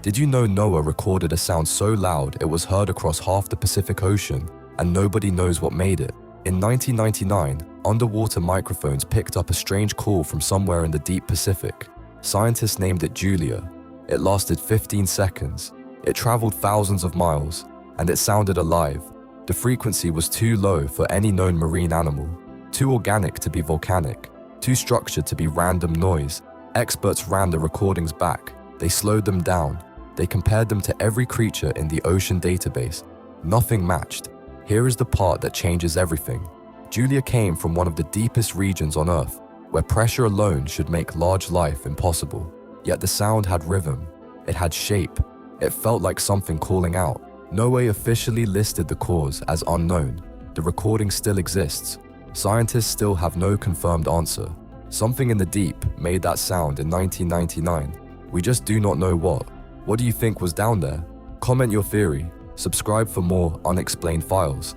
Did you know NOAA recorded a sound so loud it was heard across half the Pacific Ocean, and nobody knows what made it? In 1999, underwater microphones picked up a strange call from somewhere in the deep Pacific. Scientists named it Julia. It lasted 15 seconds. It traveled thousands of miles, and it sounded alive. The frequency was too low for any known marine animal, too organic to be volcanic, too structured to be random noise. Experts ran the recordings back. They slowed them down. They compared them to every creature in the ocean database. Nothing matched. Here is the part that changes everything. Julia came from one of the deepest regions on Earth, where pressure alone should make large life impossible. Yet the sound had rhythm. It had shape. It felt like something calling out. NOAA officially listed the cause as unknown. The recording still exists. Scientists still have no confirmed answer. Something in the deep made that sound in 1999. We just do not know what. What do you think was down there? Comment your theory. Subscribe for more unexplained files.